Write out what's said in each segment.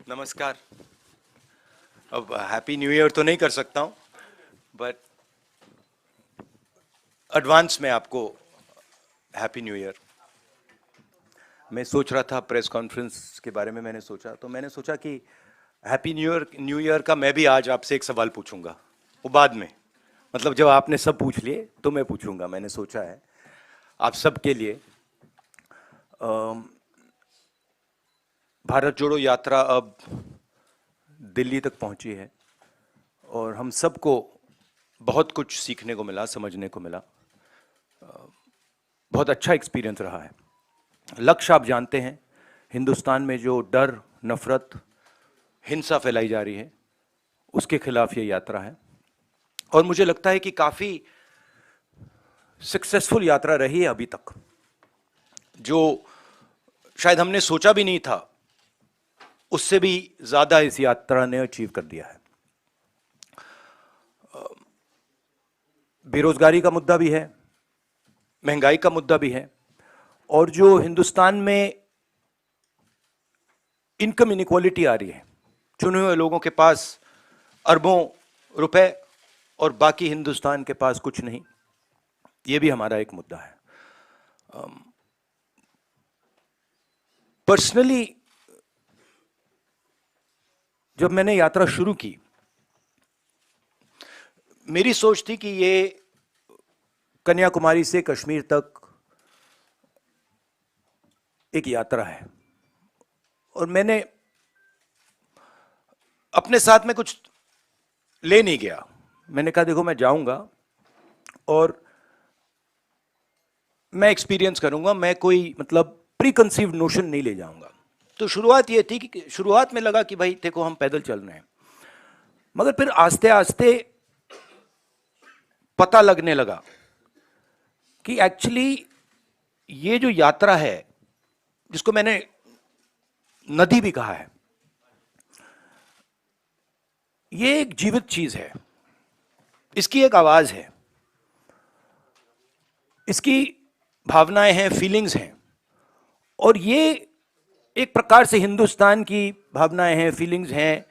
नमस्कार। अब happy new year तो नहीं कर सकता हूं, बट एडवांस में आपको हैप्पी न्यू ईयर। मैं सोच रहा था प्रेस कॉन्फ्रेंस के बारे में, मैंने सोचा कि हैप्पी न्यू ईयर का मैं भी आज आपसे एक सवाल पूछूंगा, वो बाद में, मतलब जब आपने सब पूछ लिए तो मैं पूछूंगा। मैंने सोचा है आप सबके लिए भारत जोड़ो यात्रा अब दिल्ली तक पहुंची है और हम सबको बहुत कुछ सीखने को मिला, समझने को मिला। बहुत अच्छा एक्सपीरियंस रहा है। लक्ष्य आप जानते हैं, हिंदुस्तान में जो डर, नफरत, हिंसा फैलाई जा रही है, उसके खिलाफ ये यात्रा है। और मुझे लगता है कि काफ़ी सक्सेसफुल यात्रा रही है अभी तक, जो शायद हमने सोचा भी नहीं था, उससे भी ज़्यादा इस यात्रा ने अचीव कर दिया है। बेरोजगारी का मुद्दा भी है, महंगाई का मुद्दा भी है, और जो हिंदुस्तान में इनकम इनइक्वालिटी आ रही है, चुने हुए लोगों के पास अरबों रुपए और बाकी हिंदुस्तान के पास कुछ नहीं, ये भी हमारा एक मुद्दा है। पर्सनली जब मैंने यात्रा शुरू की, मेरी सोच थी कि ये कन्याकुमारी से कश्मीर तक एक यात्रा है, और मैंने अपने साथ में कुछ ले नहीं गया। मैंने कहा देखो, मैं जाऊंगा और मैं एक्सपीरियंस करूंगा, मैं कोई मतलब प्री कंसीव्ड नोशन नहीं ले जाऊंगा। तो शुरुआत ये थी कि शुरुआत में लगा कि भाई देखो हम पैदल चल रहे हैं, मगर फिर आस्ते आस्ते पता लगने लगा कि एक्चुअली ये जो यात्रा है, जिसको मैंने नदी भी कहा है, ये एक जीवित चीज है, इसकी एक आवाज है, इसकी भावनाएं हैं, फीलिंग्स हैं, और ये एक प्रकार से हिंदुस्तान की भावनाएं हैं, फीलिंग्स हैं।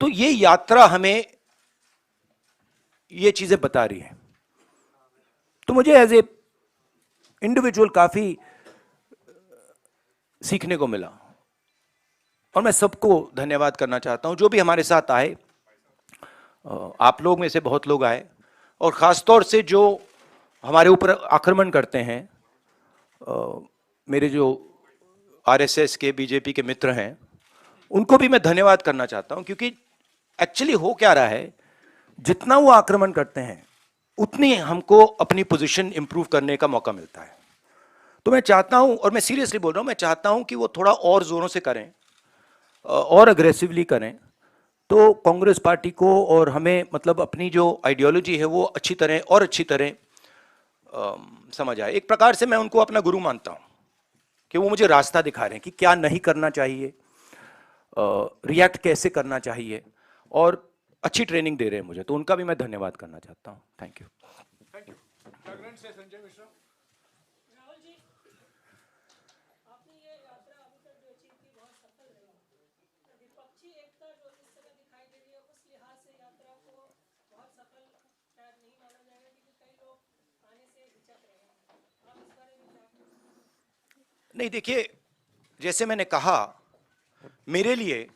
तो ये यात्रा हमें ये चीजें बता रही है। तो मुझे एज ए इंडिविजुअल काफी सीखने को मिला, और मैं सबको धन्यवाद करना चाहता हूं जो भी हमारे साथ आए। आप लोग में से बहुत लोग आए, और खासतौर से जो हमारे ऊपर आक्रमण करते हैं, मेरे जो आरएसएस के, बीजेपी के मित्र हैं, उनको भी मैं धन्यवाद करना चाहता हूं, क्योंकि एक्चुअली हो क्या रहा है, जितना वो आक्रमण करते हैं उतनी हमको अपनी पोजीशन इंप्रूव करने का मौका मिलता है। तो मैं चाहता हूं, और मैं सीरियसली बोल रहा हूं, मैं चाहता हूं कि वो थोड़ा और जोरों से करें और अग्रेसिवली करें, तो कांग्रेस पार्टी को और हमें मतलब अपनी जो आइडियोलॉजी है वो अच्छी तरह समझ आए। एक प्रकार से मैं उनको अपना गुरु मानता हूं कि वो मुझे रास्ता दिखा रहे हैं कि क्या नहीं करना चाहिए, रिएक्ट कैसे करना चाहिए, और अच्छी ट्रेनिंग दे रहे हैं मुझे, तो उनका भी मैं धन्यवाद करना चाहता हूं। Thank you. Thank you. Jagran से संजय मिश्रा। राहुल जी, आपने ये यात्रा अभी तक जो अचीव की बहुत सफल रही। विपक्षी एकता जो इस समय दिखाई दे रही है, उस लिहाज से यात्रा को बहुत सफल शायद नहीं माना जाएगा, क्योंकि कई लोग आने से हिचक रहे हैं। आप इस बारे में क्या कहेंगे? नहीं, देखिए, जैसे मैंने कहा, मेरे लिए,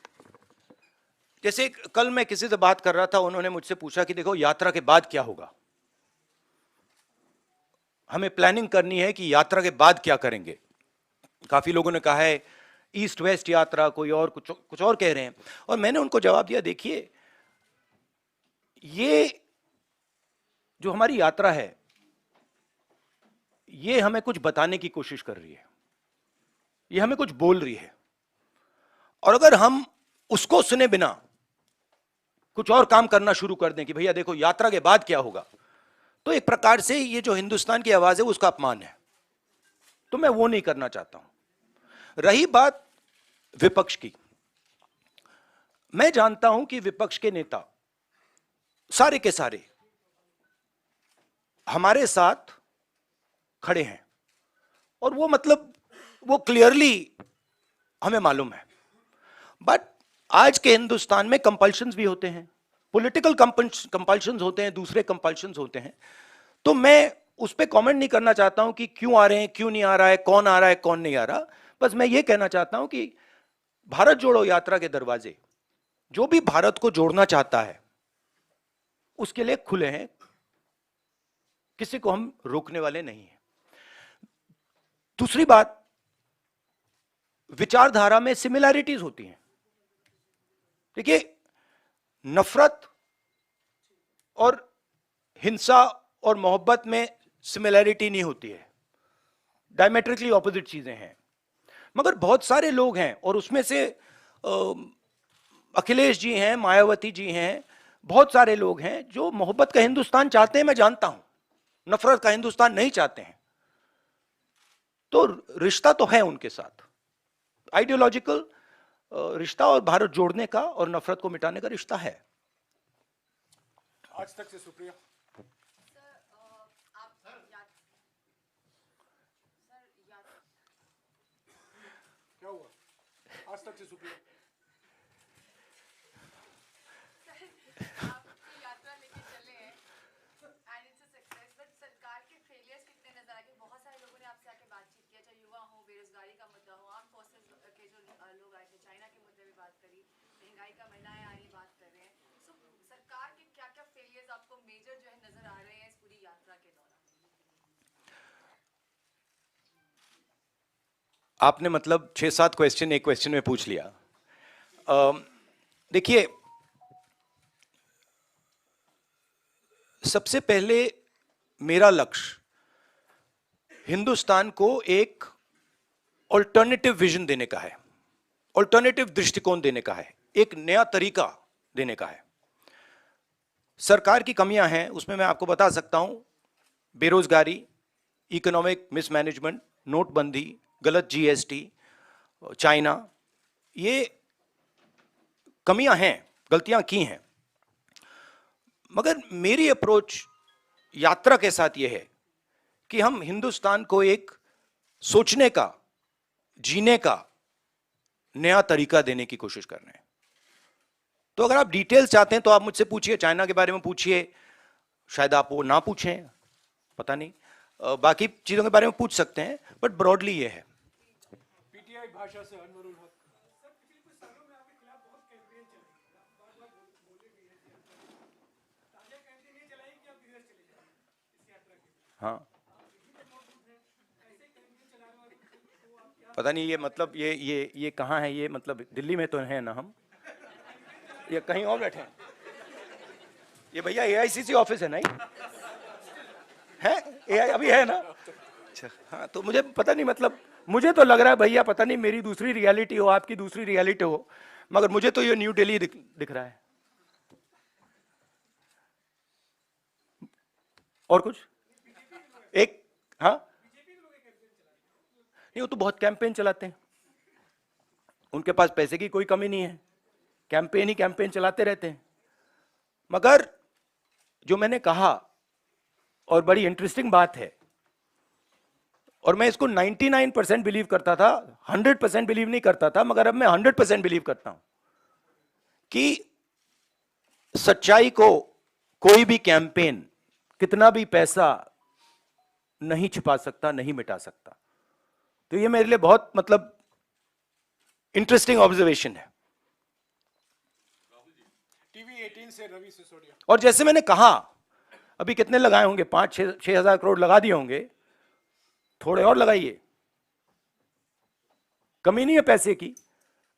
जैसे कल मैं किसी से बात कर रहा था, उन्होंने मुझसे पूछा कि देखो यात्रा के बाद क्या होगा, हमें प्लानिंग करनी है कि यात्रा के बाद क्या करेंगे। काफी लोगों ने कहा है ईस्ट वेस्ट यात्रा, कोई और कुछ और कह रहे हैं, और मैंने उनको जवाब दिया, देखिए ये जो हमारी यात्रा है, ये हमें कुछ बताने की कोशिश कर रही है, ये हमें कुछ बोल रही है, और अगर हम उसको सुने बिना कुछ और काम करना शुरू कर दें कि भैया देखो यात्रा के बाद क्या होगा, तो एक प्रकार से ये जो हिंदुस्तान की आवाज है उसका अपमान है। तो मैं वो नहीं करना चाहता हूं। रही बात विपक्ष की, मैं जानता हूं कि विपक्ष के नेता सारे के सारे हमारे साथ खड़े हैं, और वो मतलब वो क्लियरली हमें मालूम है। बट आज के हिंदुस्तान में कंपल्शंस भी होते हैं, पॉलिटिकल कंपल्शंस होते हैं, दूसरे कंपल्शंस होते हैं। तो मैं उस पर कमेंट नहीं करना चाहता हूं कि क्यों आ रहे हैं, क्यों नहीं आ रहा है, कौन आ रहा है, कौन नहीं आ रहा। बस मैं ये कहना चाहता हूं कि भारत जोड़ो यात्रा के दरवाजे जो भी भारत को जोड़ना चाहता है उसके लिए खुले हैं, किसी को हम रोकने वाले नहीं हैं। दूसरी बात, विचारधारा में सिमिलैरिटीज होती हैं। देखिए, नफरत और हिंसा और मोहब्बत में सिमिलैरिटी नहीं होती है, डायमेट्रिकली ऑपोजिट चीजें हैं। मगर बहुत सारे लोग हैं, और उसमें से अखिलेश जी हैं, मायावती जी हैं, बहुत सारे लोग हैं जो मोहब्बत का हिंदुस्तान चाहते हैं, मैं जानता हूं, नफरत का हिंदुस्तान नहीं चाहते हैं। तो रिश्ता तो है उनके साथ, आइडियोलॉजिकल रिश्ता, और भारत जोड़ने का और नफरत को मिटाने का रिश्ता है। आज तक से सुप्रिया। क्या हुआ? आज तक से सुप्रिया। यात्रा लेके चले हैं and it's a success, but सरकार के फेलियर्स कितने नजर आए? बहुत सारे लोगों ने आपसे आके बातचीत किया, चाहे युवा हो, बेरोजगारी का मुद्दा हो, आर्म फोर्सेस के जो लोग आए थे, चाइना के मुद्दे पे बात करी, महंगाई का, महिलाएं आ रही बात कर रहे हैं। सो सरकार के क्या क्या फेलियर्स आपको मेजर जो है नजर आ रहे हैं इस पूरी यात्रा के दौरान? आपने मतलब 6-7 क्वेश्चन एक क्वेश्चन में पूछ लिया। देखिए, सबसे पहले मेरा लक्ष्य हिंदुस्तान को एक ऑल्टरनेटिव विजन देने का है, ऑल्टरनेटिव दृष्टिकोण देने का है, एक नया तरीका देने का है। सरकार की कमियां हैं, उसमें मैं आपको बता सकता हूं, बेरोजगारी, इकोनॉमिक मिसमैनेजमेंट, नोटबंदी, गलत जीएसटी, चाइना, ये कमियां हैं, गलतियां की हैं। मगर मेरी अप्रोच यात्रा के साथ यह है कि हम हिंदुस्तान को एक सोचने का, जीने का नया तरीका देने की कोशिश कर रहे हैं। तो अगर आप डिटेल्स चाहते हैं तो आप मुझसे पूछिए, चाइना के बारे में पूछिए, शायद आप वो ना पूछें, पता नहीं, बाकी चीजों के बारे में पूछ सकते हैं, बट ब्रॉडली ये है। पीटीआई भाषा से अनवरुल हक। हाँ, पता नहीं ये मतलब ये कहाँ है, ये मतलब दिल्ली में तो है ना हम, ये कहीं और बैठे हैं? ये भैया एआईसीसी ऑफिस है ना, है एआई अभी है ना? अच्छा, हाँ, तो मुझे पता नहीं, मतलब मुझे तो लग रहा है भैया, पता नहीं मेरी दूसरी रियलिटी हो, आपकी दूसरी रियलिटी हो, मगर मुझे तो ये न्यू दिल्ली दिख रहा है। और कुछ एक, हाँ, नहीं, वो तो बहुत कैंपेन चलाते हैं, उनके पास पैसे की कोई कमी नहीं है, कैंपेन ही कैंपेन चलाते रहते हैं। मगर जो मैंने कहा, और बड़ी इंटरेस्टिंग बात है, और मैं इसको 99% बिलीव करता था, 100% बिलीव नहीं करता था, मगर अब मैं 100% बिलीव करता हूं कि सच्चाई को कोई भी कैंपेन, कितना भी पैसा नहीं छिपा सकता, नहीं मिटा सकता। तो ये मेरे लिए बहुत मतलब इंटरेस्टिंग ऑब्जर्वेशन है। टीवी 18 से रवि सिसोदिया। और जैसे मैंने कहा, अभी कितने लगाए होंगे, 5-6 हजार करोड़ लगा दिए होंगे, थोड़े और लगाइए, कमी नहीं है पैसे की,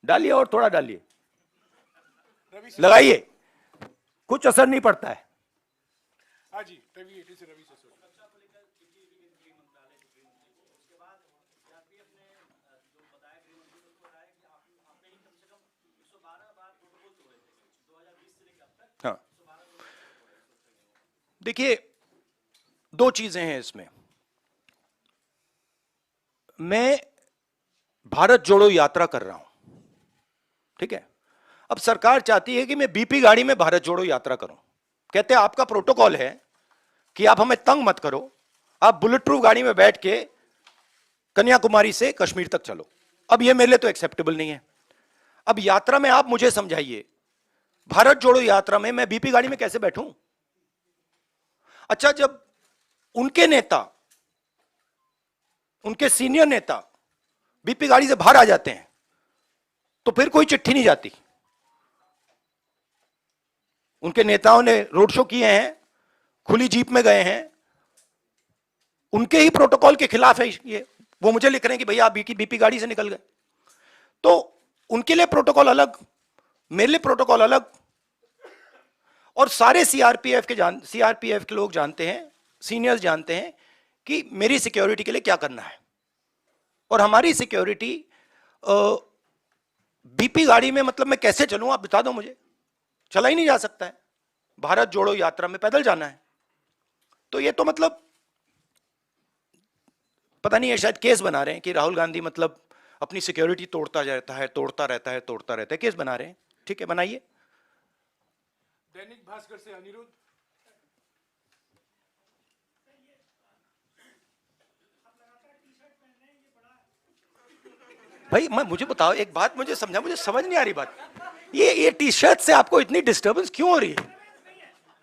डालिए और थोड़ा डालिए, लगाइए, कुछ असर नहीं पड़ता है। हाँ जी, टीवी 18 से रवि सिसोदिया। हाँ, देखिए, दो चीजें हैं इसमें। मैं भारत जोड़ो यात्रा कर रहा हूं, ठीक है? अब सरकार चाहती है कि मैं बीपी गाड़ी में भारत जोड़ो यात्रा करूं। कहते हैं आपका प्रोटोकॉल है कि आप हमें तंग मत करो, आप बुलेट प्रूफ गाड़ी में बैठ के कन्याकुमारी से कश्मीर तक चलो। अब यह मेरे लिए तो एक्सेप्टेबल नहीं है। अब यात्रा में आप मुझे समझाइए, भारत जोड़ो यात्रा में मैं बीपी गाड़ी में कैसे बैठूं? अच्छा, जब उनके नेता, उनके सीनियर नेता बीपी गाड़ी से बाहर आ जाते हैं तो फिर कोई चिट्ठी नहीं जाती। उनके नेताओं ने रोड शो किए हैं, खुली जीप में गए हैं, उनके ही प्रोटोकॉल के खिलाफ है ये। वो मुझे लिख रहे हैं कि भैया आप बीपी गाड़ी से निकल गए, तो उनके लिए प्रोटोकॉल अलग, मेरे लिए प्रोटोकॉल अलग। और सारे सीआरपीएफ के लोग जानते हैं, सीनियर्स जानते हैं कि मेरी सिक्योरिटी के लिए क्या करना है। और हमारी सिक्योरिटी बीपी गाड़ी में मतलब मैं कैसे चलूं, आप बता दो मुझे। चला ही नहीं जा सकता है, भारत जोड़ो यात्रा में पैदल जाना है। तो ये तो मतलब पता नहीं है, शायद केस बना रहे हैं कि राहुल गांधी मतलब अपनी सिक्योरिटी तोड़ता रहता है, तोड़ता रहता है, तोड़ता रहता है। केस बना रहे हैं, ठीक है, बनाइए। दैनिक भास्कर से अनिरुद्ध। भाई मुझे बताओ एक बात, मुझे समझा, मुझे समझ नहीं आ रही बात। ये टी शर्ट से आपको इतनी डिस्टर्बेंस क्यों हो रही है? अब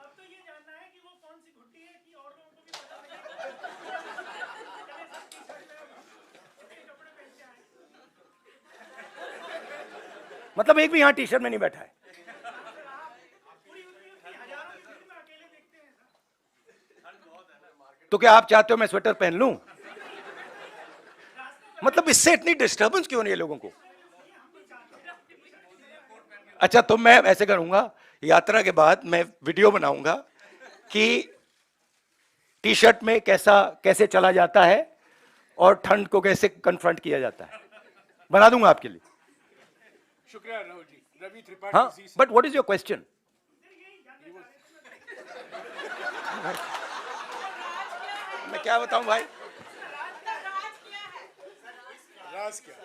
तो ये जानना है कि वो कौन सी घुट्टी है कि और लोगों को भी पता लगे। मतलब एक भी यहां टी शर्ट में नहीं बैठा है? तो क्या आप चाहते हो मैं स्वेटर पहन लूं? मतलब इससे इतनी डिस्टर्बेंस क्यों नहीं है लोगों को? अच्छा, तो मैं ऐसे करूंगा, यात्रा के बाद मैं वीडियो बनाऊंगा कि टी शर्ट में कैसे चला जाता है और ठंड को कैसे कन्फ्रंट किया जाता है, बना दूंगा आपके लिए। शुक्रिया राहुल जी। रवि त्रिपाठी हाँ, जी से। But what is your question? मैं क्या बताऊं भाई? राज क्या?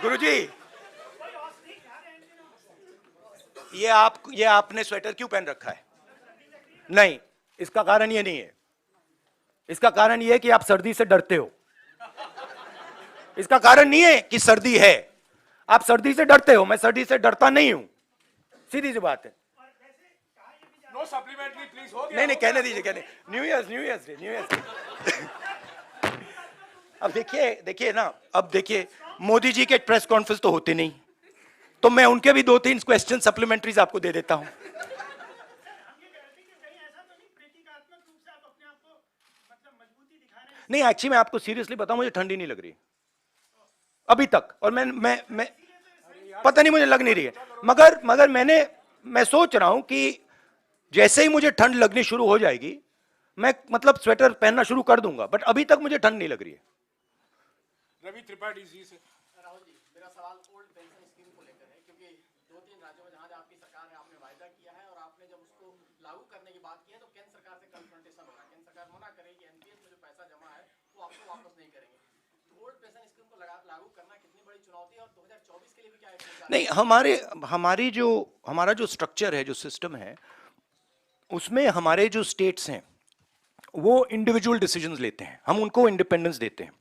गुरुजी, ये आपने स्वेटर क्यों पहन रखा है? नहीं, इसका कारण ये नहीं है। इसका कारण ये है कि आप सर्दी से डरते हो। इसका कारण नहीं है कि सर्दी है, आप सर्दी से डरते हो। मैं सर्दी से डरता नहीं हूं, सीधी सी बात है। नो सप्लीमेंट्री प्लीज, हो गया। नहीं, कहने दीजिए, कहने। New year day. अब देखिए ना, अब देखिए मोदी जी के प्रेस कॉन्फ्रेंस तो होते नहीं, तो मैं उनके भी 2-3 क्वेश्चन सप्लीमेंट्रीज आपको दे देता हूं। नहीं, एक्चुअली मैं आपको सीरियसली बताऊं, मुझे ठंडी नहीं लग रही अभी तक। और मैं पता नहीं, मुझे लग नहीं रही है। मगर मैं सोच रहा हूं कि जैसे ही मुझे ठंड लगनी शुरू हो जाएगी, मैं मतलब स्वेटर पहनना शुरू कर दूंगा, बट अभी तक मुझे ठंड नहीं लग रही है। रवि त्रिपाठी जी से। राहुल जी, मेरा सवाल ओल्ड पेंशन स्कीम को लेकर है, क्योंकि 2-3 राज्यों में जहां जहां आपकी सरकार है, आपने वायदा किया है और आपने जब उसको लागू करने की बात की है तो केंद्र सरकार से कन्फ्रंटेशन हो रहा है। केंद्र सरकार मना करेगी एनपीएस में जो पैसा जमा है वो आपको वापस नहीं करेंगे। तो ओल्ड पेंशन स्कीम को लागू करना कितनी बड़ी चुनौती है और 2024 के लिए भी क्या है? नहीं, हमारा जो स्ट्रक्चर है, जो सिस्टम है, उसमें हमारे जो स्टेट्स हैं वो इंडिविजुअल डिसीजंस लेते हैं, हम उनको इंडिपेंडेंस देते हैं।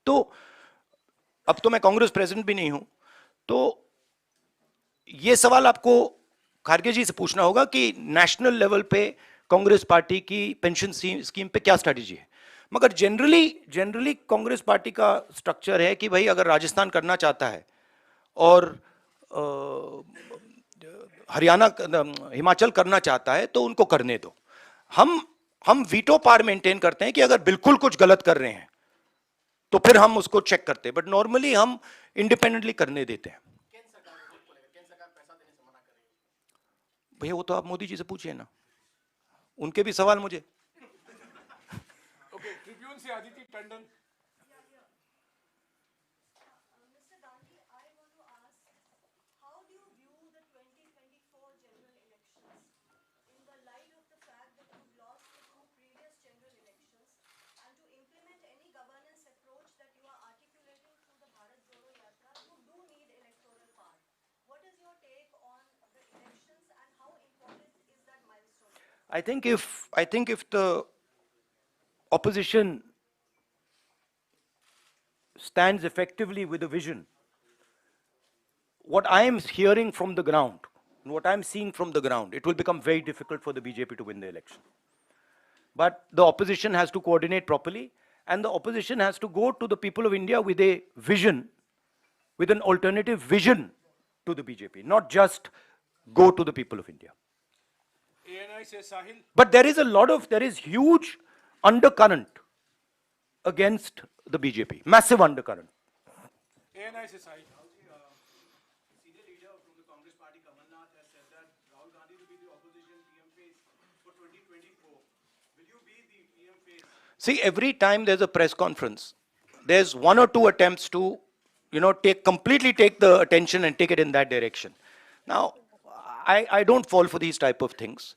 तो अब तो मैं कांग्रेस प्रेसिडेंट भी नहीं हूं, तो ये सवाल आपको खारगे जी से पूछना होगा कि नेशनल लेवल पे कांग्रेस पार्टी की पेंशन स्कीम पे क्या स्ट्रैटेजी है। मगर जनरली कांग्रेस पार्टी का स्ट्रक्चर है कि भाई अगर राजस्थान करना चाहता है और हरियाणा, हिमाचल करना चाहता है तो उनको करने दो। हम वीटो पावर मेंटेन करते हैं कि अगर बिल्कुल कुछ गलत कर रहे हैं तो फिर हम उसको चेक करते हैं, बट नॉर्मली हम इंडिपेंडेंटली करने देते हैं। केंद्र सरकार पैसा देने से मना कर रही है। भैया वो तो आप मोदी जी से पूछिए ना, उनके भी सवाल मुझे। ओके, ट्रिब्यून से Aditya Tandon. Mr. Gandhi, I want to ask, how do you view the 2024 general elections in the light of the fact that you've lost the 2 previous general elections, and to implement any governance approach that you are articulating through the Bharat Jodo Yatra, you do need electoral power. What is your take on the elections and how important is that milestone? I think if the opposition stands effectively with a vision, what I am hearing from the ground, and what I'm seeing from the ground, it will become very difficult for the BJP to win the election. But the opposition has to coordinate properly, and the opposition has to go to the people of India with a vision, with an alternative vision to the BJP, not just go to the people of India. ANI से साहिल. But there is huge undercurrent against the BJP, massive undercurrent. ANI से साहिल. Senior leader from the Congress party, Kamal Nath, has said that Rahul Gandhi will be the opposition PM face for 2024. Will you be the PM face? See, every time there's a press conference, there's one or two attempts to, completely take the attention and take it in that direction. Now, I don't fall for these type of things.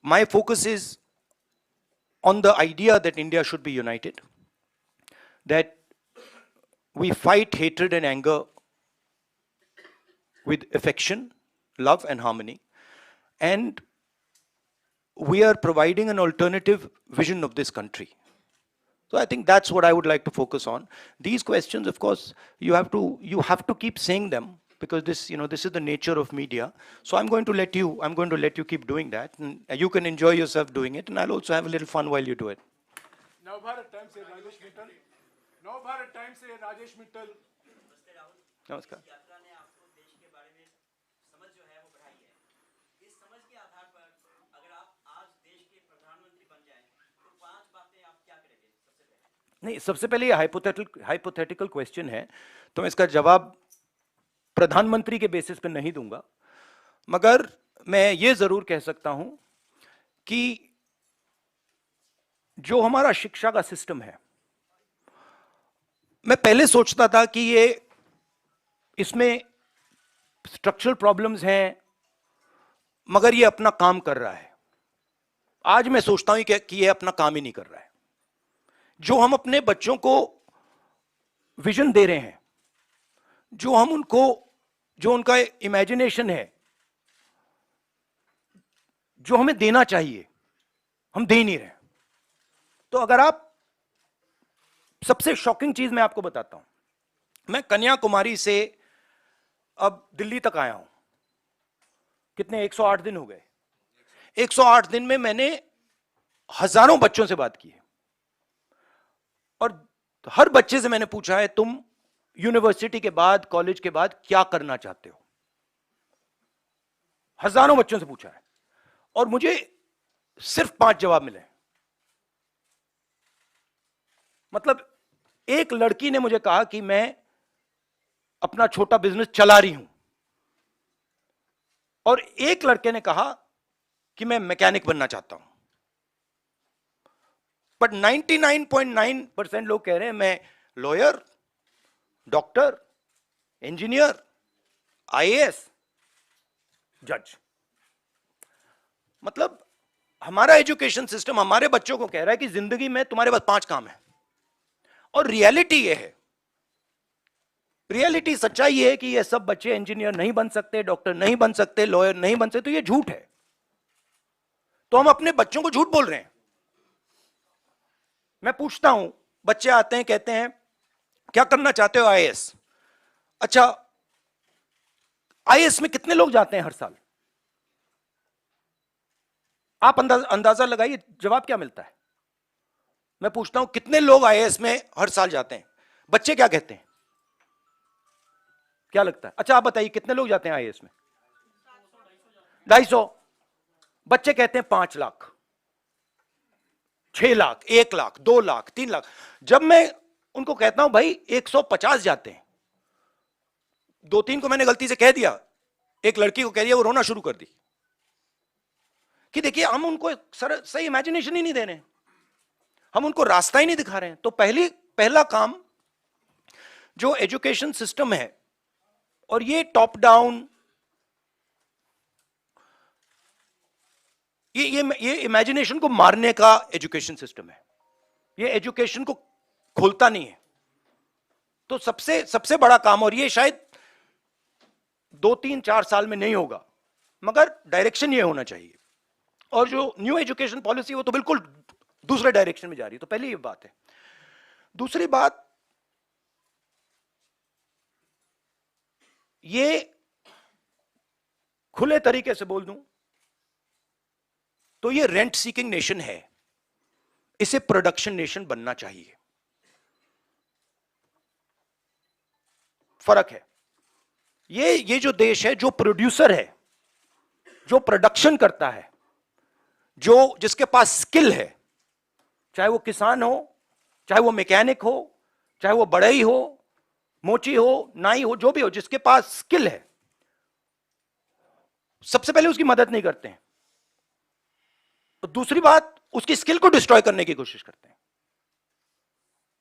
My focus is on the idea that India should be united, that we fight hatred and anger with affection, love and harmony, and we are providing an alternative vision of this country. So I think that's what I would like to focus on. These questions, of course, you have to keep saying them, because this is the nature of media. So I'm going to let you keep doing that, and you can enjoy yourself doing it, and I'll also have a little fun while you do it. Navbharat times से Rajesh Mittal. Navbharat times से Rajesh Mittal. Namaskar. यात्रा ने आपको देश के बारे में समझ जो है वो बढ़ाई है. इस समझ के आधार पर अगर आप आज देश के प्रधानमंत्री बन जाएं तो 5 बातें आप क्या करेंगे सबसे पहले? नहीं, सबसे पहले ये हाइपोथेटिकल क्वेश्चन है, तो मैं इसका जवाब प्रधानमंत्री के बेसिस पे नहीं दूंगा, मगर मैं ये जरूर कह सकता हूं कि जो हमारा शिक्षा का सिस्टम है, मैं पहले सोचता था कि इसमें स्ट्रक्चरल प्रॉब्लम्स हैं, मगर ये अपना काम कर रहा है. आज मैं सोचता हूं कि ये अपना काम ही नहीं कर रहा है. जो हम अपने बच्चों को विजन दे रहे हैं, जो उनका इमेजिनेशन है, जो हमें देना चाहिए, हम दे नहीं रहे. तो अगर आप, सबसे शॉकिंग चीज मैं आपको बताता हूं. मैं कन्याकुमारी से अब दिल्ली तक आया हूं. कितने 108 दिन हो गए. 108 दिन में मैंने हजारों बच्चों से बात की है, और हर बच्चे से मैंने पूछा है, तुम यूनिवर्सिटी के बाद, कॉलेज के बाद क्या करना चाहते हो. हजारों बच्चों से पूछा है, और मुझे सिर्फ 5 जवाब मिले. मतलब एक लड़की ने मुझे कहा कि मैं अपना छोटा बिजनेस चला रही हूं, और एक लड़के ने कहा कि मैं मैकेनिक बनना चाहता हूं. बट 99.9% लोग कह रहे हैं मैं लॉयर, डॉक्टर, इंजीनियर, आईएएस, जज. मतलब हमारा एजुकेशन सिस्टम हमारे बच्चों को कह रहा है कि जिंदगी में तुम्हारे पास 5 काम है. और रियलिटी ये है, रियलिटी सच्चाई ये है कि ये सब बच्चे इंजीनियर नहीं बन सकते, डॉक्टर नहीं बन सकते, लॉयर नहीं बन सकते. तो ये झूठ है. तो हम अपने बच्चों को झूठ बोल रहे हैं. मैं पूछता हूं, बच्चे आते हैं, कहते हैं क्या करना चाहते हो? आईएएस. अच्छा, आईएएस में कितने लोग जाते हैं हर साल? आप अंदाजा लगाइए, जवाब क्या मिलता है. मैं पूछता हूं कितने लोग आईएएस में हर साल जाते हैं? बच्चे क्या कहते हैं? क्या लगता है? अच्छा आप बताइए, कितने लोग जाते हैं आईएएस में? 250. बच्चे कहते हैं 5 लाख, 6 लाख, 1 लाख, 2 लाख, 3 लाख. जब मैं उनको कहता हूं भाई 150 जाते हैं, 2-3 को मैंने गलती से कह दिया, एक लड़की को कह दिया, वो रोना शुरू कर दी कि देखिए हम उनको सही इमेजिनेशन ही नहीं दे रहे हैं, हम उनको रास्ता ही नहीं दिखा रहे हैं. तो पहला काम जो एजुकेशन सिस्टम है, और ये टॉप डाउन, ये इमेजिनेशन को मारने का एजुकेशन सिस्टम है. ये एजुकेशन को खोलता नहीं है. तो सबसे बड़ा काम, और ये शायद 2-3-4 साल में नहीं होगा, मगर डायरेक्शन ये होना चाहिए. और जो न्यू एजुकेशन पॉलिसी वो तो बिल्कुल दूसरे डायरेक्शन में जा रही है। तो पहली ये बात है। दूसरी बात, ये खुले तरीके से बोल दूं तो ये रेंट सीकिंग नेशन है, इसे प्रोडक्शन नेशन बनना चाहिए। फर्क है। ये जो देश है, जो प्रोड्यूसर है, जो प्रोडक्शन करता है, जो जिसके पास स्किल है, चाहे वो किसान हो, चाहे वो मैकेनिक हो, चाहे वो बढ़ई हो, मोची हो, नाई हो, जो भी हो, जिसके पास स्किल है, सबसे पहले उसकी मदद नहीं करते हैं। तो दूसरी बात, उसकी स्किल को डिस्ट्रॉय करने की कोशिश करते हैं,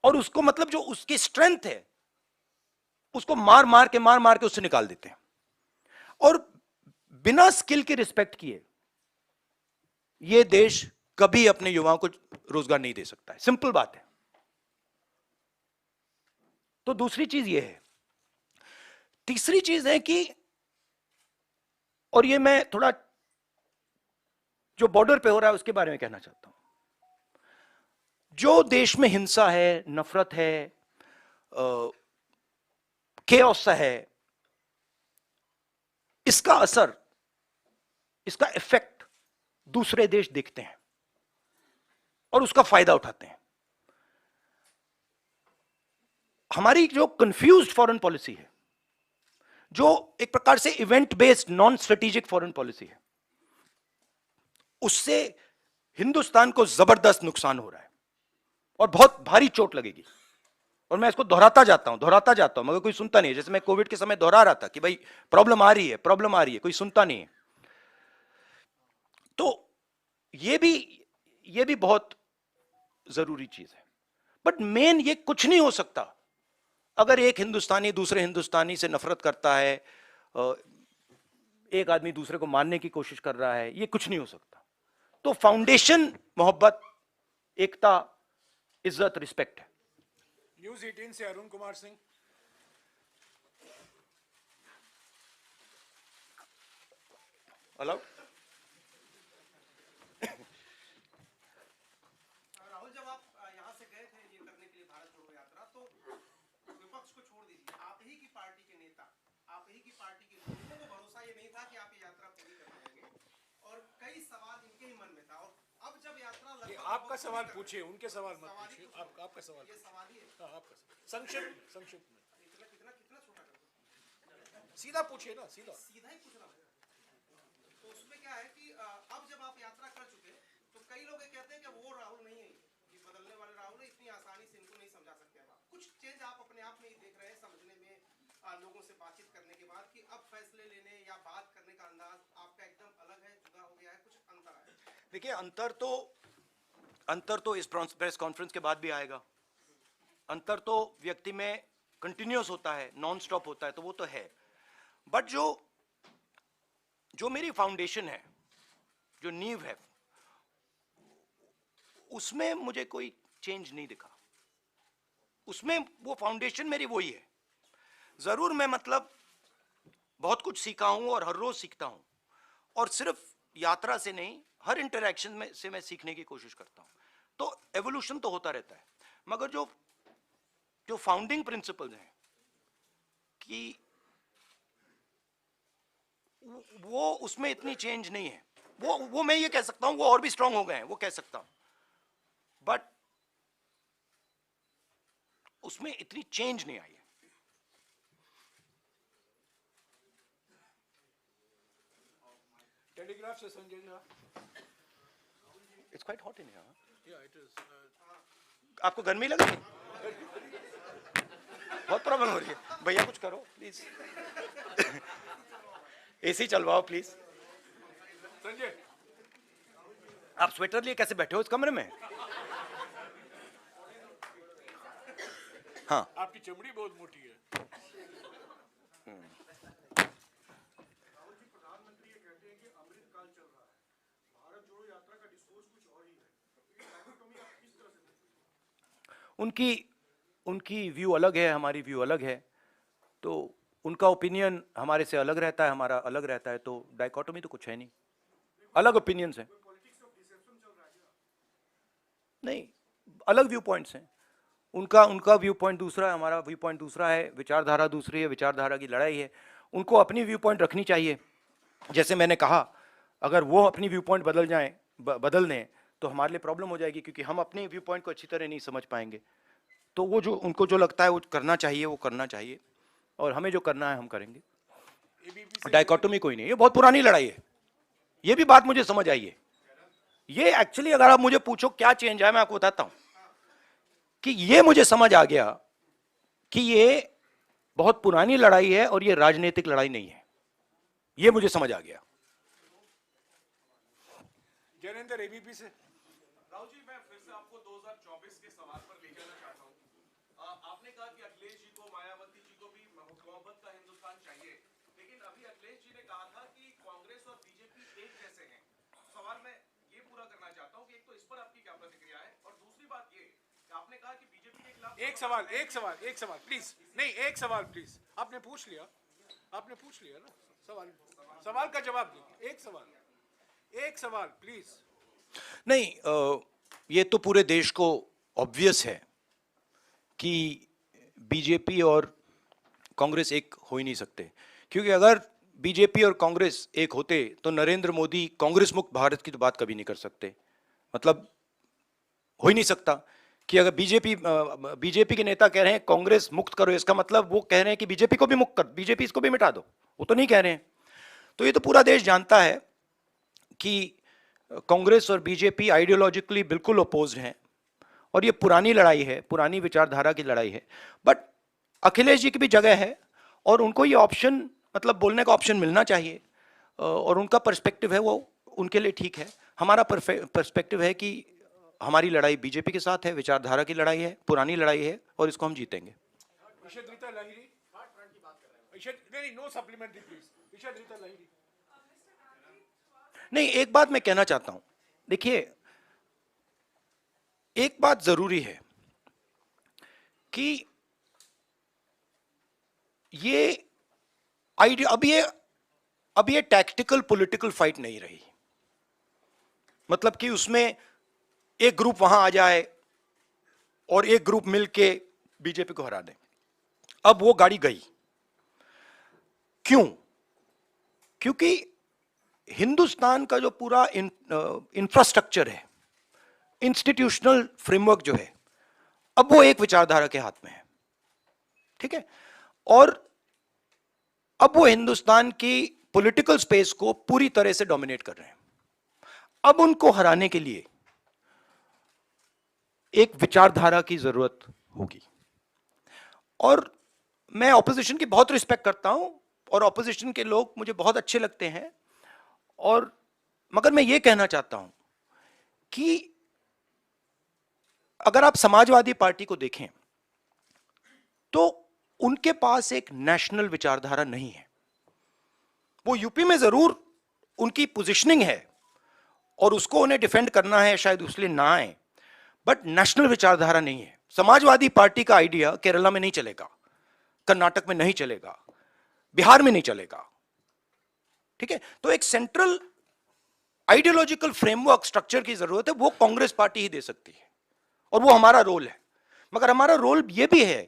और उसको मतलब जो उसकी स्ट्रेंथ है उसको मार मार के उससे निकाल देते हैं, और बिना स्किल की रिस्पेक्ट किए यह देश कभी अपने युवाओं को रोजगार नहीं दे सकता है। सिंपल बात है। तो दूसरी चीज यह है। तीसरी चीज है कि, और ये मैं थोड़ा जो बॉर्डर पे हो रहा है उसके बारे में कहना चाहता हूं। जो देश में हिंसा है, नफरत है, केओस है, इसका असर, इसका इफेक्ट दूसरे देश देखते हैं और उसका फायदा उठाते हैं। हमारी जो कंफ्यूज्ड फॉरेन पॉलिसी है, जो एक प्रकार से event based non strategic foreign policy है, उससे हिंदुस्तान को जबरदस्त नुकसान हो रहा है और बहुत भारी चोट लगेगी। और मैं इसको दोहराता जाता हूं मगर कोई सुनता नहीं है। जैसे मैं कोविड के समय दोहरा रहा था कि भाई प्रॉब्लम आ रही है, कोई सुनता नहीं है। तो ये भी बहुत जरूरी चीज है। बट मेन ये कुछ नहीं हो सकता अगर एक हिंदुस्तानी दूसरे हिंदुस्तानी से नफरत करता है, एक आदमी दूसरे को मारने की कोशिश कर रहा है, ये कुछ नहीं हो सकता। तो फाउंडेशन मोहब्बत, एकता, इज्जत, रिस्पेक्ट है। न्यूज 18 से अरुण कुमार सिंह। अलाउड। राहुल, जब आप यहाँ से गए थे ये करने के लिए भारत जोड़ो यात्रा, तो विपक्ष को छोड़ दीजिए, आप ही की पार्टी के नेता, आप ही की पार्टी के लोगों को भरोसा ये नहीं था कि आप ये यात्रा पूरी कर पाएंगे, और कई सवाल इनके ही मन में था। और अब जब यात्रा ये आपका सवाल पूछिए, उनके सवाल मत पूछिए। आपका सवाल, ये सवाल ही है। हाँ, आपका संक्षिप्त में इतना कितना कितना छोटा कर दो, सीधा पूछिए ना, सीधा सीधा ही पूछना होगा। तो उसमें क्या है कि अब जब आप यात्रा कर चुके, तो कई लोग ये कहते हैं कि वो राहुल नहीं है, ये बदलने वाले राहुल है, इतनी आसानी से इनको नहीं समझा सकते। अब कुछ चेंज आप अपने आप में ही देख रहे हैं, समझने में, लोगों से बातचीत करने के बाद, कि अब फैसले लेने या बात करने का अंदाज आपका एकदम अलग है, जुदा हो गया है, कुछ अंतर आया? देखिए, अंतर तो इस प्रेस कॉन्फ्रेंस के बाद भी आएगा। अंतर तो व्यक्ति में कंटिन्यूअस होता है, नॉन स्टॉप होता है, तो वो तो है। बट जो मेरी फाउंडेशन है, जो नींव है, उसमें मुझे कोई चेंज नहीं दिखा। उसमें वो फाउंडेशन मेरी वही है। जरूर मैं मतलब बहुत कुछ सीखा हूं और हर रोज सीखता हूं, और सिर्फ यात्रा से नहीं, हर इंटरैक्शन में से मैं सीखने की कोशिश करता हूं। तो एवोल्यूशन तो होता रहता है, मगर जो फाउंडिंग प्रिंसिपल्स हैं कि वो उसमें इतनी चेंज नहीं है। वो मैं ये कह सकता हूं, वो और भी स्ट्रांग हो गए हैं, वो कह सकता हूं, बट उसमें इतनी चेंज नहीं आई है। टेलीग्राफ से Sanjay Jha. It's quite hot in here. Yeah, it is. आपको गर्मी लग रही है? बहुत प्रॉब्लम हो रही है। भैया कुछ करो प्लीज। एसी चलवाओ प्लीज। संजय, आप स्वेटर लिए कैसे बैठे हो इस कमरे में? हाँ, आपकी चमड़ी बहुत मोटी है। प्रधानमंत्री ये कहते हैं कि अमृतकाल चल रहा है, भारत जोड़ो यात्रा का डिस्कोर्स कुछ और ही है, तो ये डायकोटोमी आप किस तरह से देखते हैं? उनकी व्यू अलग है, हमारी व्यू अलग है, तो उनका ओपिनियन हमारे से अलग रहता है, हमारा अलग रहता है, तो डाइकोटोमी तो कुछ है नहीं, अलग ओपिनियंस हैं। नहीं, अलग व्यू पॉइंट्स हैं। उनका उनका व्यू पॉइंट दूसरा है, हमारा व्यू पॉइंट दूसरा है, विचारधारा दूसरी है, विचारधारा की लड़ाई है। उनको अपनी व्यू पॉइंट रखनी चाहिए। जैसे मैंने कहा, अगर वो अपनी व्यू पॉइंट बदल जाएं, बदल दें, तो हमारे लिए प्रॉब्लम हो जाएगी, क्योंकि हम अपने व्यू पॉइंट को अच्छी तरह नहीं समझ पाएंगे। तो वो जो उनको जो लगता है वो करना चाहिए, वो करना चाहिए, और हमें जो करना है हम करेंगे। डाइकोटोमी कोई नहीं, ये बहुत पुरानी लड़ाई है। ये भी बात मुझे समझ आई है। ये एक्चुअली अगर आप मुझे पूछो क्या चेंज है, मैं आपको बताता हूं कि ये मुझे समझ आ गया कि ये बहुत पुरानी लड़ाई है और ये राजनीतिक लड़ाई नहीं है। ये मुझे समझ आ गया। जैनेंद्र एबीपी से। राहुल जी, मैं फिर से आपको 2024 के सवाल पर ले जाना चाहता हूं। आपने कहा कि अखिलेश जी को, मायावती जी को भी मोहब्बत का हिंदुस्तान चाहिए, लेकिन अभी अखिलेश जी ने कहा था कि कांग्रेस और बीजेपी एक जैसे हैं। सवाल मैं ये पूरा करना चाहता हूं कि एक तो इस पर आपकी क्या प्रतिक्रिया है, और दूसरी बात ये कि आपने कहा कि बीजेपी के खिलाफ एक सवाल प्लीज। नहीं, एक सवाल प्लीज। आपने पूछ लिया ना सवाल का जवाब दीजिए। एक सवाल प्लीज। नहीं, ये तो पूरे देश को ऑब्वियस है कि बीजेपी और कांग्रेस एक हो ही नहीं सकते, क्योंकि अगर बीजेपी और कांग्रेस एक होते तो नरेंद्र मोदी कांग्रेस मुक्त भारत की तो बात कभी नहीं कर सकते। मतलब हो ही नहीं सकता कि अगर बीजेपी के नेता कह रहे हैं कांग्रेस मुक्त करो, इसका मतलब वो कह रहे हैं कि बीजेपी को भी मुक्त कर, बीजेपी इसको भी मिटा दो। वो तो नहीं कह रहे हैं। तो ये तो पूरा देश जानता है कि कांग्रेस और बीजेपी आइडियोलॉजिकली बिल्कुल अपोज्ड हैं, और ये पुरानी लड़ाई है, पुरानी विचारधारा की लड़ाई है। बट अखिलेश जी की भी जगह है, और उनको ये ऑप्शन, मतलब बोलने का ऑप्शन मिलना चाहिए, और उनका पर्सपेक्टिव है वो उनके लिए ठीक है। हमारा पर्सपेक्टिव है कि हमारी लड़ाई बीजेपी के साथ है, विचारधारा की लड़ाई है, पुरानी लड़ाई है, और इसको हम जीतेंगे। इशरत लाहिरी। नहीं, no supplementary please. Ishrat Lahiri. नहीं, एक बात मैं कहना चाहता हूं। देखिए, एक बात जरूरी है कि ये आइडिया, अब ये टैक्टिकल पॉलिटिकल फाइट नहीं रही। मतलब कि उसमें एक ग्रुप वहां आ जाए और एक ग्रुप मिलके बीजेपी को हरा दे। अब वो गाड़ी गई। क्यों? क्योंकि हिंदुस्तान का जो पूरा इंफ्रास्ट्रक्चर है, इंस्टीट्यूशनल फ्रेमवर्क जो है, अब वो एक विचारधारा के हाथ में है। ठीक है? और अब वो हिंदुस्तान की पॉलिटिकल स्पेस को पूरी तरह से डोमिनेट कर रहे हैं। अब उनको हराने के लिए एक विचारधारा की जरूरत होगी। और मैं ऑपोजिशन की बहुत रिस्पेक्ट करता हूं, और ऑपोजिशन के लोग मुझे बहुत अच्छे लगते हैं, और मगर मैं ये कहना चाहता हूं कि अगर आप समाजवादी पार्टी को देखें तो उनके पास एक नेशनल विचारधारा नहीं है। वो यूपी में जरूर उनकी पोजीशनिंग है और उसको उन्हें डिफेंड करना है, शायद उसलिए ना आए, बट नेशनल विचारधारा नहीं है। समाजवादी पार्टी का आइडिया केरला में नहीं चलेगा, कर्नाटक में नहीं चलेगा, बिहार में नहीं चलेगा। ठीक है? तो एक सेंट्रल आइडियोलॉजिकल फ्रेमवर्क स्ट्रक्चर की जरूरत है, वो कांग्रेस पार्टी ही दे सकती है, और वो हमारा रोल है। मगर हमारा रोल ये भी है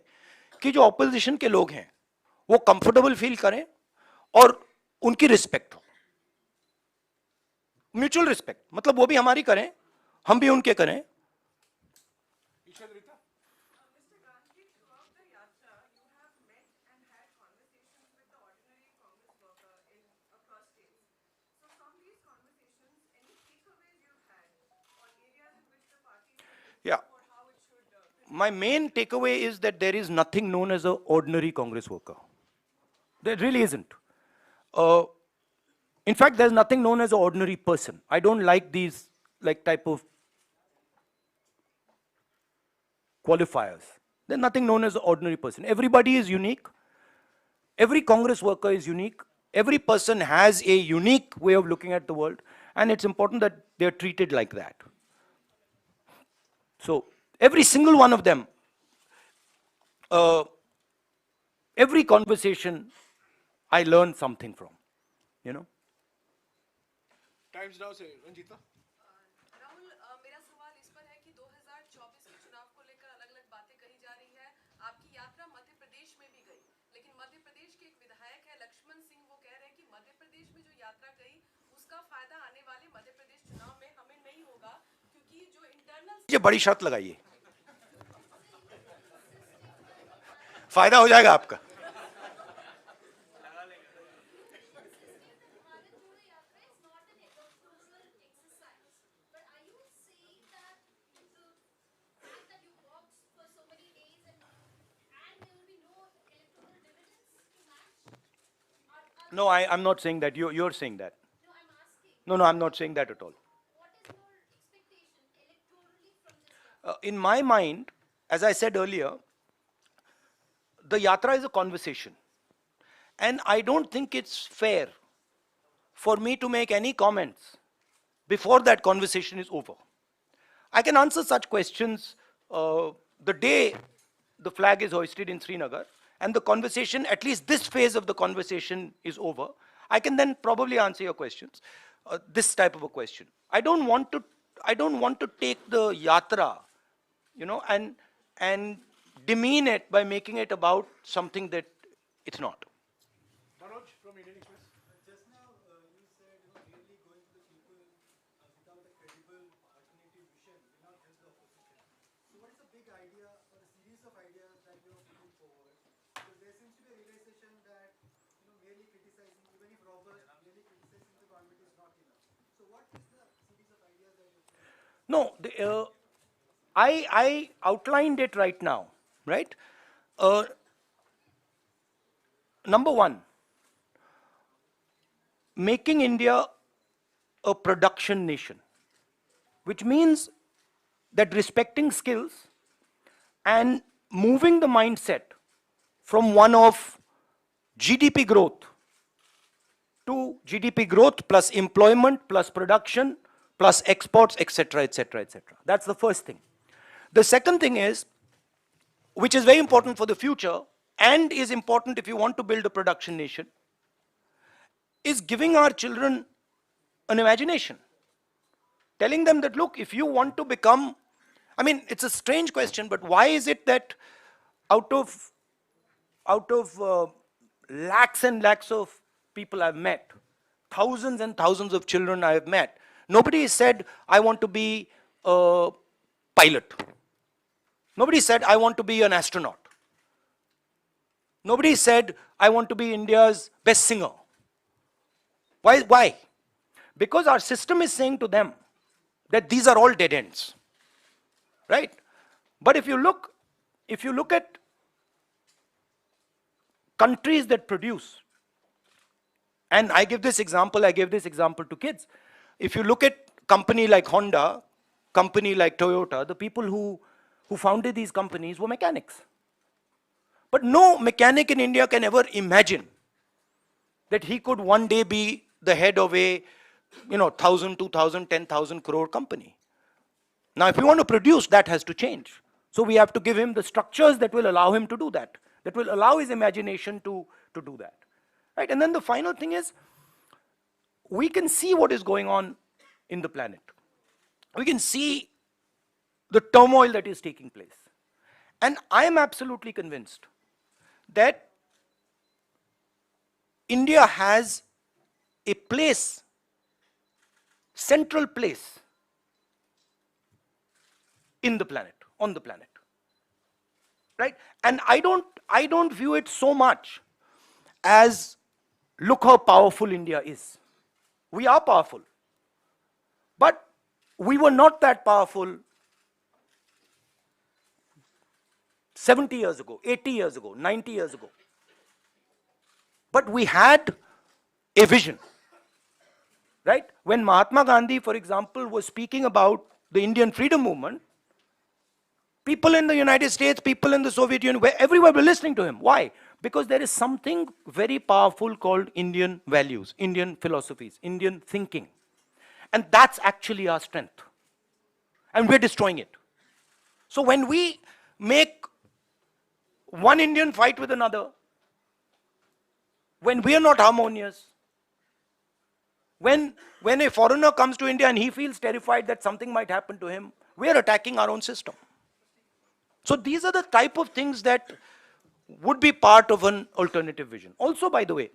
कि जो ऑपोजिशन के लोग हैं वो कंफर्टेबल फील करें और उनकी रिस्पेक्ट हो, म्यूचुअल रिस्पेक्ट। मतलब वो भी हमारी करें, हम भी उनके करें। Yeah. My main takeaway is that there is nothing known as an ordinary Congress worker. There really isn't. In fact, there's nothing known as an ordinary person. I don't like these type of qualifiers. There's nothing known as an ordinary person. Everybody is unique. Every Congress worker is unique. Every person has a unique way of looking at the world, and it's important that they're treated like that. So every single one of them, every conversation, I learn something from, you know. Times now से रंजीता। राहुल, मेरा सवाल इस पर है कि 2024 मध्य प्रदेश के एक विधायक है लक्ष्मण सिंह, वो कह रहे हैं कि मध्य प्रदेश में जो यात्रा गई उसका फायदा आने वाले मध्य प्रदेश चुनाव में हमें नहीं होगा, क्योंकि जो इंटरनल ये बड़ी शर्त लगाइए, फायदा हो जाएगा आपका। No, I'm not saying that. You're saying that. No, I'm not saying that at all. In my mind, as I said earlier, the yatra is a conversation. And I don't think it's fair for me to make any comments before that conversation is over. I can answer such questions the day the flag is hoisted in Srinagar, and the conversation, at least this phase of the conversation is over. I can then probably answer your questions, this type of a question. I don't want to take the yatra, and demean it by making it about something that it's not. Manoj from Indian Express. Just now, you said, really going to the people without a credible alternative vision will not help the opposition. So what is the big idea or a series of ideas that you are putting forward? Because there seems to be a realization that, merely criticizing, even if robust, merely criticizing the government is not enough. So what is the series of ideas that you're putting forward? No, I outlined it right now, right? Number one, making India a production nation, which means that respecting skills and moving the mindset from one of GDP growth to GDP growth plus employment plus production plus exports, etc., etc., etc. That's the first thing. The second thing is, which is very important for the future and is important if you want to build a production nation, is giving our children an imagination. Telling them that, look, if you want to become, it's a strange question, but why is it that out of lakhs and lakhs of people I've met, thousands and thousands of children I have met, nobody said, I want to be a pilot. Nobody said, I want to be an astronaut. Nobody said, I want to be India's best singer. Why? Because our system is saying to them that these are all dead ends. Right? But if you look at countries that produce, and I gave this example to kids. If you look at company like Honda, company like Toyota, the people who founded these companies were mechanics. But no mechanic in India can ever imagine that he could one day be the head of a 1,000, 2,000, 10,000 crore company. Now, if we want to produce, that has to change. So we have to give him the structures that will allow him to do that will allow his imagination to do that. Right? And then the final thing is, we can see what is going on in the planet. We can see the turmoil that is taking place. And I am absolutely convinced that India has a place, central place in the planet, on the planet. Right? And I don't view it so much as, look how powerful India is. We are powerful. But we were not that powerful 70 years ago, 80 years ago, 90 years ago. But we had a vision. Right? When Mahatma Gandhi, for example, was speaking about the Indian freedom movement, people in the United States, people in the Soviet Union, everywhere were listening to him. Why? Because there is something very powerful called Indian values, Indian philosophies, Indian thinking. And that's actually our strength. And we're destroying it. So when we make one Indian fight with another, when we are not harmonious, when a foreigner comes to India and he feels terrified that something might happen to him, we are attacking our own system. So these are the type of things that would be part of an alternative vision. Also, by the way,